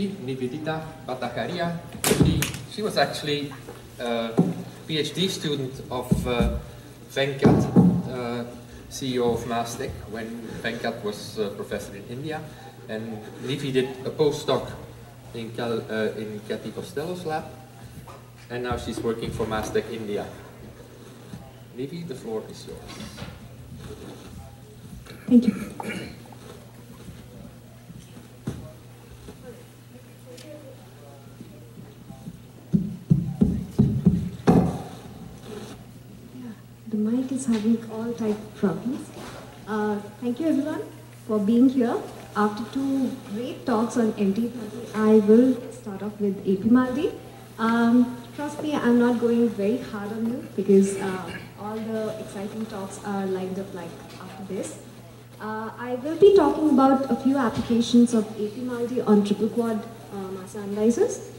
Nivedita Bhattacharya. She was actually a PhD student of Venkat, CEO of Mastec, when Venkat was professor in India. And Nivi did a postdoc in Kathy Costello's lab. And now she's working for Mastec India. Nivi, the floor is yours. Thank you. The mic is having all type of problems. Thank you everyone for being here. After two great talks on MT30, I will start off with AP Maldi. Trust me, I'm not going very hard on you because all the exciting talks are lined up like after this. I will be talking about a few applications of AP Maldi on triple quad mass analyzers.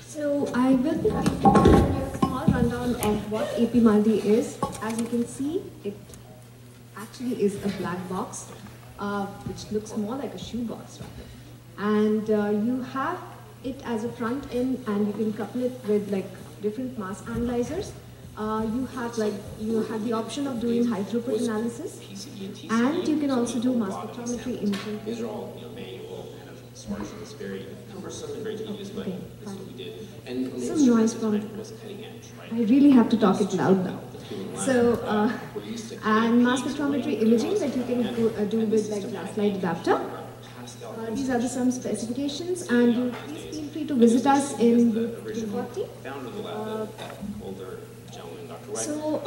So I will be giving you a small rundown of what AP Maldi is. As you can see, it actually is a black box, which looks more like a shoe box, rather. And you have it as a front end, and you can couple it with like different mass analyzers. You have the option of doing high throughput analysis, and you can also do mass spectrometry imaging. These are all manual kind of smartphones, very cumbersome and very tedious, but this is what we did. And some noise from. Was cutting edge, right? I really have to talk it loud now. So, and mass spectrometry imaging that you can do with like glass light adapter. These are some specifications, and you please feel free to visit us in Guwahati. So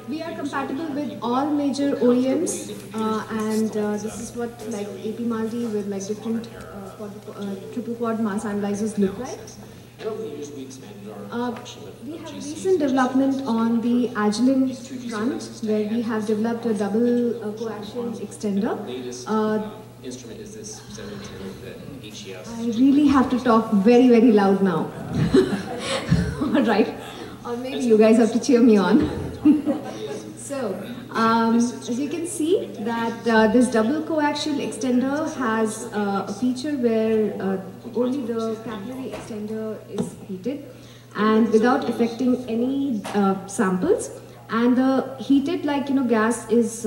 we are compatible with all major OEMs, and this is what like AP Maldi with like different triple quad mass analyzers look like. We have recent development on the Agilent front, where we have developed a double coaxial extender. Instrument is this 710 HES. I really have to talk very, very loud now. All right. Or maybe you guys have to cheer me on. So, as you can see that this double coaxial extender has a feature where only the capillary extender is heated and without affecting any samples. And the heated gas is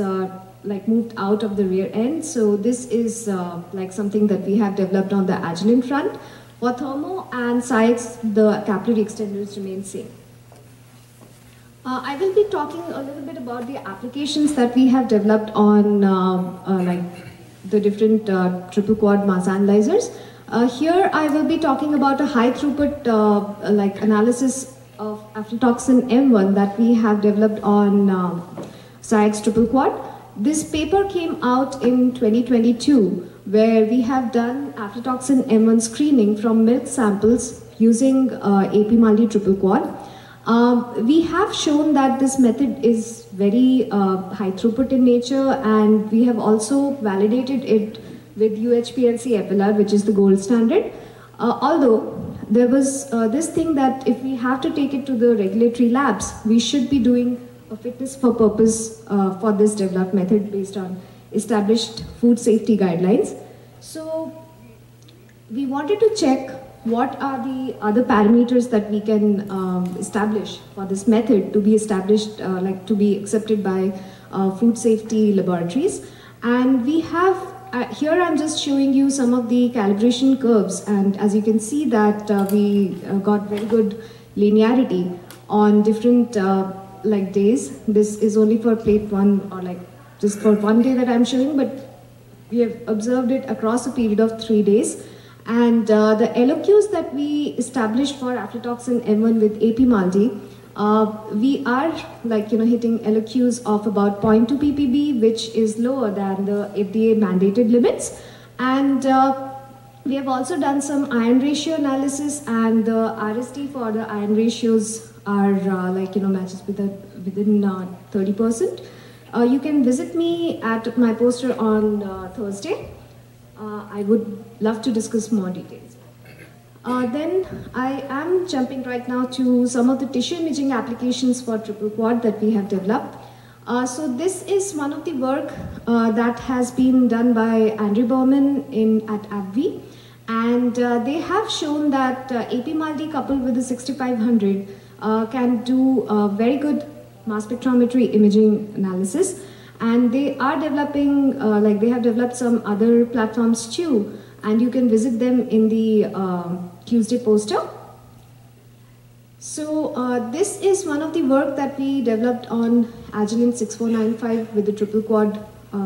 like moved out of the rear end. So this is like something that we have developed on the Agilent front. For Thermo and SciEx, the capillary extenders remain same. I will be talking a little bit about the applications that we have developed on like the different triple quad mass analyzers. Here I will be talking about a high throughput like analysis of aflatoxin M1 that we have developed on SciEx triple quad. This paper came out in 2022, where we have done aflatoxin M1 screening from milk samples using AP Maldi triple quad. We have shown that this method is very high throughput in nature, and we have also validated it with UHPLC FLR, which is the gold standard. Although there was this thing that if we have to take it to the regulatory labs, we should be doing a fitness for purpose for this developed method based on established food safety guidelines. So we wanted to check what are the other parameters that we can establish for this method to be established, like to be accepted by food safety laboratories. And we have, here I'm just showing you some of the calibration curves, and as you can see that we got very good linearity on different like days. This is only for plate 1, or like just for one day that I'm showing, but we have observed it across a period of 3 days. And the LOQs that we established for aflatoxin M1 with AP Maldi, we are like hitting LOQs of about 0.2 ppb, which is lower than the FDA mandated limits. And we have also done some iron ratio analysis, and the RST for the iron ratios are like matches with within 30%. You can visit me at my poster on Thursday. I would love to discuss more details. Then I am jumping right now to some of the tissue imaging applications for triple quad that we have developed. So this is one of the work that has been done by Andrew Bowman at AbbVie, and they have shown that AP-MALDI coupled with the 6500 can do very good mass spectrometry imaging analysis, and they are developing, they have developed some other platforms too, and you can visit them in the Tuesday poster. So this is one of the work that we developed on Agilent 6495 with the triple quad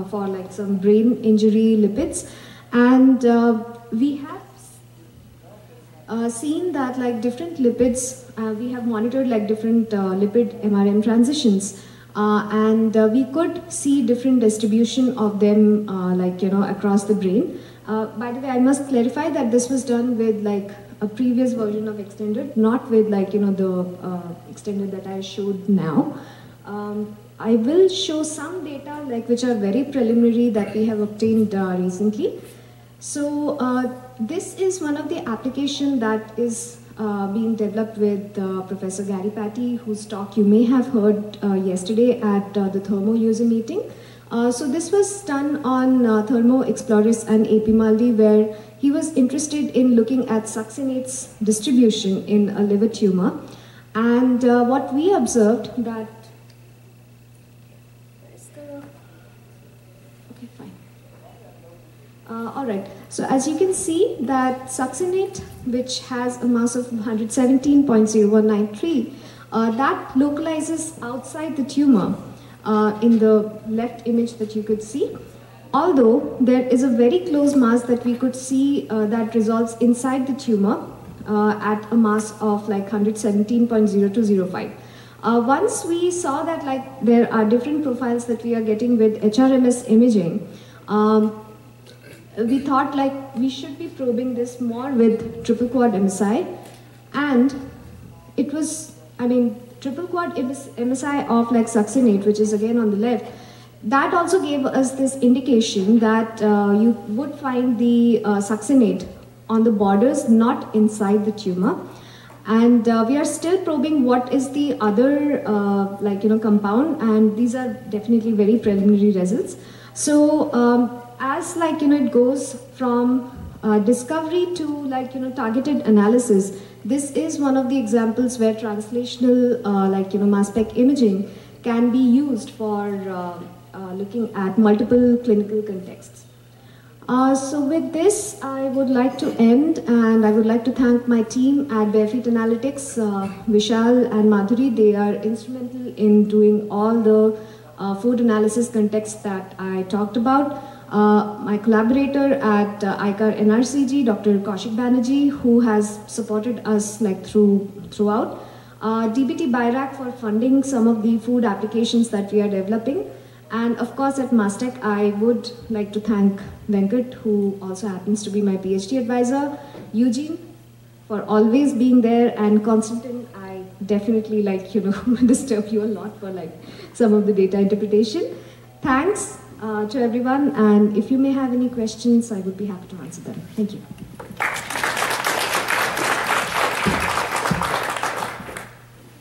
for like some brain injury lipids, and we have seen that like different lipids, we have monitored like different lipid MRM transitions, and we could see different distribution of them across the brain. By the way, I must clarify that this was done with like a previous version of Extended, not with the Extended that I showed now. I will show some data which are very preliminary that we have obtained recently. So this is one of the application that is being developed with Professor Gary Patty, whose talk you may have heard yesterday at the Thermo user meeting. So this was done on Thermo Exploris and AP-MALDI, where he was interested in looking at succinate's distribution in a liver tumor. And what we observed that, okay, fine. All right, so as you can see that succinate, which has a mass of 117.0193, that localizes outside the tumor in the left image that you could see. Although there is a very close mass that we could see that resolves inside the tumor at a mass of like 117.0205. Once we saw that there are different profiles that we are getting with HRMS imaging, we thought we should be probing this more with triple quad MSI, and it was, triple quad MSI of succinate, which is again on the left. That also gave us this indication that you would find the succinate on the borders, not inside the tumor. And we are still probing what is the other compound, and these are definitely very preliminary results. So as it goes from discovery to targeted analysis, this is one of the examples where translational mass spec imaging can be used for looking at multiple clinical contexts. So with this, I would like to end, and I would like to thank my team at Barefeet Analytics, Vishal and Madhuri. They are instrumental in doing all the food analysis contexts that I talked about. My collaborator at ICAR NRCG, Dr. Kaushik Banerjee, who has supported us throughout. DBT BIRAC for funding some of the food applications that we are developing. And of course at Mastech, I would like to thank Venkat, who also happens to be my PhD advisor, Eugene, for always being there, and Constantine, I definitely disturb you a lot for some of the data interpretation. Thanks to everyone, and if you may have any questions, I would be happy to answer them. Thank you.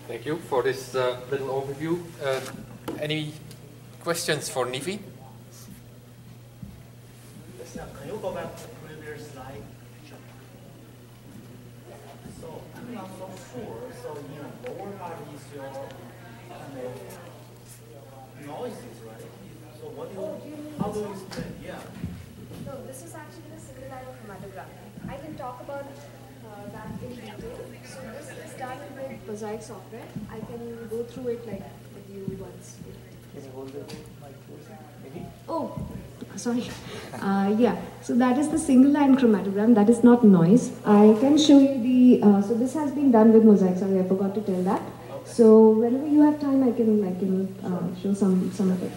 Thank you for this little overview. Any questions for Nivi? Yes, can you go back to the previous slide? Sure. So I'm not so sure. So in the lower part is your noises, right? So what do you, how do you explain? Yeah. No, this is actually the single line chromatogram. I can talk about that in detail. So this is done with Mosaic software. I can go through it with you once. Can you hold the mic closer? Maybe? Oh, sorry. Yeah, so that is the single line chromatogram. That is not noise. I can show you the, so this has been done with Mosaic. Sorry, I forgot to tell that. Okay. So whenever you have time, I can show some of it.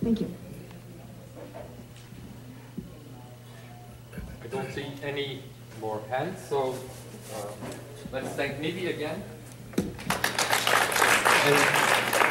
Thank you. I don't see any more hands, so let's thank Nivi again. And